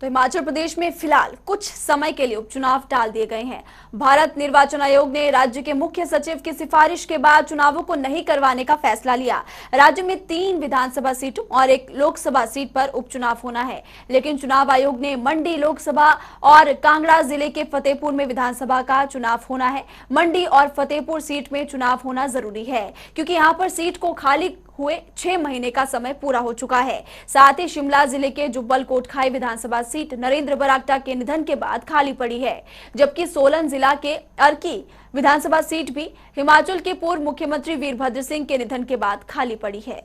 तो हिमाचल प्रदेश में फिलहाल कुछ समय के लिए उपचुनाव टाल दिए गए हैं। भारत निर्वाचन आयोग ने राज्य के मुख्य सचिव की सिफारिश के बाद चुनावों को नहीं करवाने का फैसला लिया। राज्य में 3 विधानसभा सीटों और 1 लोकसभा सीट पर उपचुनाव होना है, लेकिन चुनाव आयोग ने मंडी लोकसभा और कांगड़ा जिले के फतेहपुर में विधानसभा का चुनाव होना है। मंडी और फतेहपुर सीट में चुनाव होना जरूरी है क्योंकि यहां पर सीट को खाली हुए 6 महीने का समय पूरा हो चुका है। साथ ही शिमला जिले के जुब्बल कोटखाई विधानसभा सीट नरेंद्र बरागटा के निधन के बाद खाली पड़ी है, जबकि सोलन जिला के अर्की विधानसभा सीट भी हिमाचल के पूर्व मुख्यमंत्री वीरभद्र सिंह के निधन के बाद खाली पड़ी है।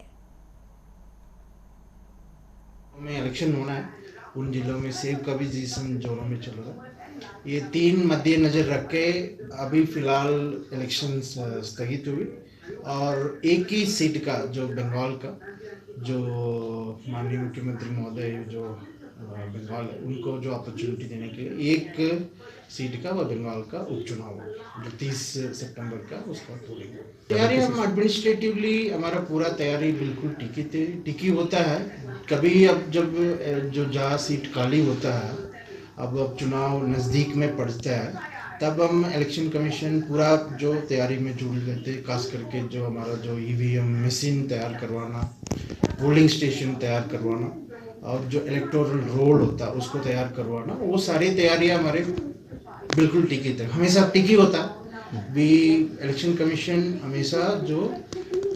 में इलेक्शन होना है, उन जिलों में सेब का भी सीजन जोरों में चल रहा है। ये 3 मद्देनजर रख के अभी फिलहाल इलेक्शन स्थगित हुई और एक ही सीट का जो बंगाल का जो माननीय मुख्यमंत्री महोदय जो बंगाल है उनको जो अपॉर्चुनिटी देने के लिए एक सीट का व बंगाल का उपचुनाव हो जो 30 सितंबर का उसका थोड़ी तैयारी हम एडमिनिस्ट्रेटिवली हमारा पूरा तैयारी बिल्कुल टिकी होता है। कभी अब जब जो जहाँ सीट खाली होता है अब चुनाव नज़दीक में पड़ता है तब हम इलेक्शन कमीशन पूरा जो तैयारी में जुड़ लेते हैं, खास करके जो हमारा जो ईवीएम मशीन तैयार करवाना, पोलिंग स्टेशन तैयार करवाना और जो इलेक्टोरल रोल होता है उसको तैयार करवाना, वो सारी तैयारियां हमारे बिल्कुल टिकी थे, हमेशा टिकी होता भी। इलेक्शन कमीशन हमेशा जो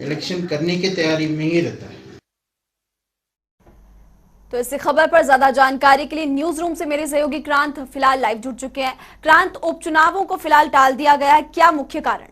इलेक्शन करने की तैयारी में ही रहता है। तो इस खबर पर ज्यादा जानकारी के लिए न्यूज रूम से मेरे सहयोगी क्रांत फिलहाल लाइव जुड़ चुके हैं। क्रांत, उपचुनावों को फिलहाल टाल दिया गया है, क्या मुख्य कारण?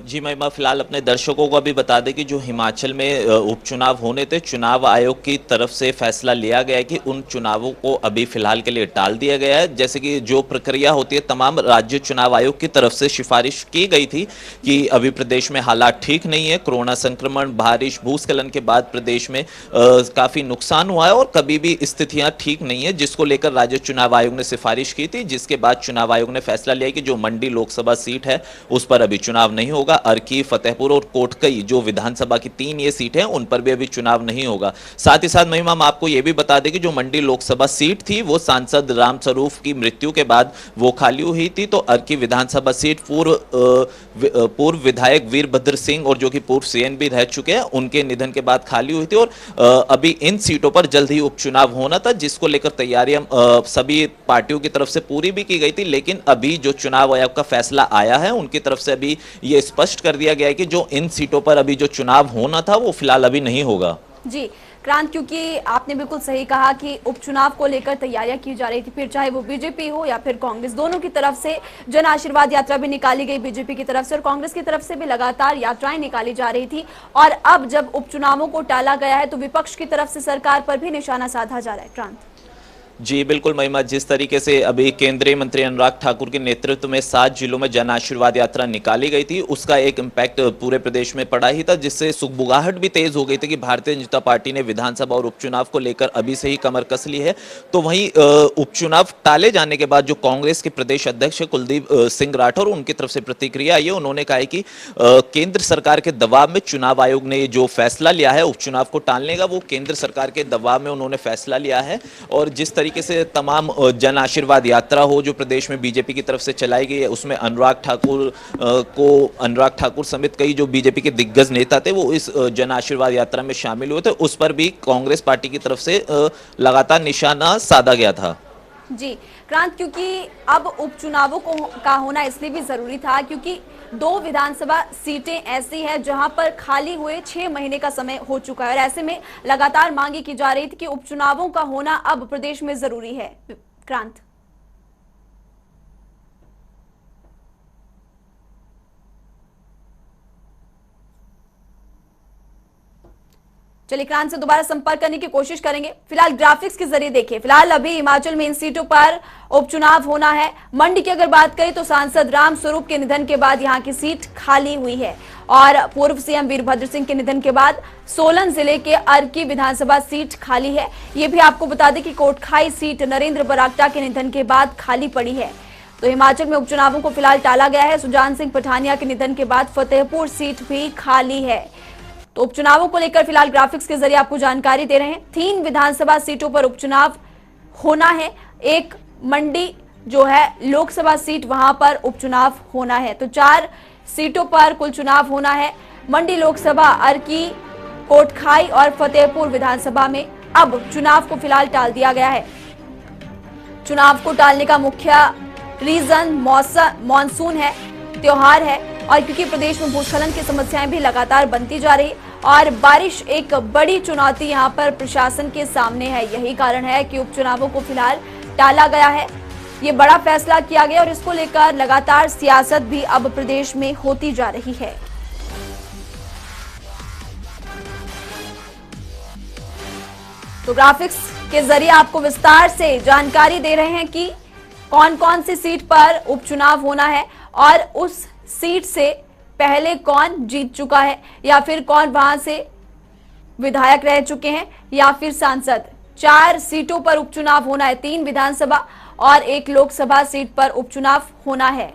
जी महिमा, फिलहाल अपने दर्शकों को अभी बता दें कि जो हिमाचल में उपचुनाव होने थे, चुनाव आयोग की तरफ से फैसला लिया गया है कि उन चुनावों को अभी फिलहाल के लिए टाल दिया गया है। जैसे कि जो प्रक्रिया होती है, तमाम राज्य चुनाव आयोग की तरफ से सिफारिश की गई थी कि अभी प्रदेश में हालात ठीक नहीं है, कोरोना संक्रमण, बारिश, भूस्खलन के बाद प्रदेश में काफी नुकसान हुआ है और कभी भी स्थितियां ठीक नहीं है, जिसको लेकर राज्य चुनाव आयोग ने सिफारिश की थी। जिसके बाद चुनाव आयोग ने फैसला लिया कि जो मंडी लोकसभा सीट है उस पर अभी चुनाव नहीं होगा। अर्की, फतेहपुर और कोटकई जो विधानसभा की 3 ये सीट हैं उन पर भी अभी चुनाव नहीं होगा। साथ ही साथ महिमा, हम आपको यह भी बता दें कि जो मंडी लोकसभा सीट थी वो सांसद रामस्वरूप की मृत्यु के बाद वो खाली हुई थी। तो अर्की विधानसभा सीट पूर्व विधायक वीरभद्र सिंह और जो कि पूर्व सीएम भी रह चुके हैं उनके निधन के बाद खाली हुई थी और अभी इन सीटों पर जल्द ही उपचुनाव होना था, जिसको लेकर तैयारियां सभी पार्टियों की तरफ से पूरी भी की गई थी। लेकिन अभी जो चुनाव आयोग का फैसला आया है उनकी तरफ से अभी ये स्पष्ट कर दिया गया है कि जो इन सीटों पर अभी जो चुनाव होना था वो फिलहाल अभी नहीं होगा। जी क्रांत, क्योंकि आपने बिल्कुल सही कहा कि उपचुनाव को लेकर तैयारियां की जा रही थी, फिर चाहे वो बीजेपी हो या फिर कांग्रेस, दोनों की तरफ से जन आशीर्वाद यात्रा भी निकाली गई बीजेपी की तरफ से और कांग्रेस की तरफ से भी लगातार यात्राएं निकाली जा रही थी। और अब जब उपचुनावों को टाला गया है तो विपक्ष की तरफ से सरकार पर भी निशाना साधा जा रहा है। क्रांत जी बिल्कुल महिमा, जिस तरीके से अभी केंद्रीय मंत्री अनुराग ठाकुर के नेतृत्व में 7 जिलों में जन आशीर्वाद यात्रा निकाली गई थी, उसका एक इम्पैक्ट पूरे प्रदेश में पड़ा ही था, जिससे सुगबुगाहट भी तेज हो गई थी कि भारतीय जनता पार्टी ने विधानसभा और उपचुनाव को लेकर अभी से ही कमर कस ली है। तो वहीं उपचुनाव टाले जाने के बाद जो कांग्रेस के प्रदेश अध्यक्ष कुलदीप सिंह राठौर, उनकी तरफ से प्रतिक्रिया आई है। उन्होंने कहा है कि केंद्र सरकार के दबाव में चुनाव आयोग ने जो फैसला लिया है उपचुनाव को टालने का, वो केंद्र सरकार के दबाव में उन्होंने फैसला लिया है। और जिस तरीके से तमाम जन आशीर्वाद यात्रा हो जो प्रदेश में बीजेपी की तरफ से चलाई गई है, उसमें अनुराग ठाकुर समेत कई जो बीजेपी के दिग्गज नेता थे वो इस जन आशीर्वाद यात्रा में शामिल हुए थे, उस पर भी कांग्रेस पार्टी की तरफ से लगातार निशाना साधा गया था। जी क्रांत, क्योंकि अब उपचुनावों का होना इसलिए भी जरूरी था क्योंकि 2 विधानसभा सीटें ऐसी हैं जहां पर खाली हुए 6 महीने का समय हो चुका है और ऐसे में लगातार मांगी की जा रही थी कि उपचुनावों का होना अब प्रदेश में जरूरी है। क्रांत चलिए क्रांत से दोबारा संपर्क करने की कोशिश करेंगे। फिलहाल ग्राफिक्स के जरिए देखिए, फिलहाल अभी हिमाचल में इन सीटों पर उपचुनाव होना है। मंडी की अगर बात करें तो सांसद रामस्वरूप के निधन के बाद यहां की सीट खाली हुई है और पूर्व सीएम वीरभद्र सिंह के निधन के बाद सोलन जिले के अर्की विधानसभा सीट खाली है। ये भी आपको बता दें कि कोटखाई सीट नरेंद्र बरागटा के निधन के बाद खाली पड़ी है। तो हिमाचल में उपचुनावों को फिलहाल टाला गया है। सुजान सिंह पठानिया के निधन के बाद फतेहपुर सीट भी खाली है। तो उपचुनावों को लेकर फिलहाल ग्राफिक्स के जरिए आपको जानकारी दे रहे हैं। 3 विधानसभा सीटों पर उपचुनाव होना है, एक मंडी जो है लोकसभा सीट, वहां पर उपचुनाव होना है। तो 4 सीटों पर कुल चुनाव होना है। मंडी लोकसभा, अर्की, कोटखाई और फतेहपुर विधानसभा में अब चुनाव को फिलहाल टाल दिया गया है। चुनाव को टालने का मुख्य रीजन मॉनसून है, त्योहार है, और क्योंकि प्रदेश में भूस्खलन की समस्याएं भी लगातार बनती जा रही और बारिश एक बड़ी चुनौती यहां पर प्रशासन के सामने है। यही कारण है कि उपचुनावों को फिलहाल टाला गया है। ये बड़ा फैसला किया गया और इसको लेकर लगातार सियासत भी अब प्रदेश में होती जा रही है। तो ग्राफिक्स के जरिए आपको विस्तार से जानकारी दे रहे हैं कि कौन कौन सी सीट पर उपचुनाव होना है और उस सीट से पहले कौन जीत चुका है या फिर कौन वहां से विधायक रह चुके हैं या फिर सांसद। 4 सीटों पर उपचुनाव होना है, 3 विधानसभा और 1 लोकसभा सीट पर उपचुनाव होना है।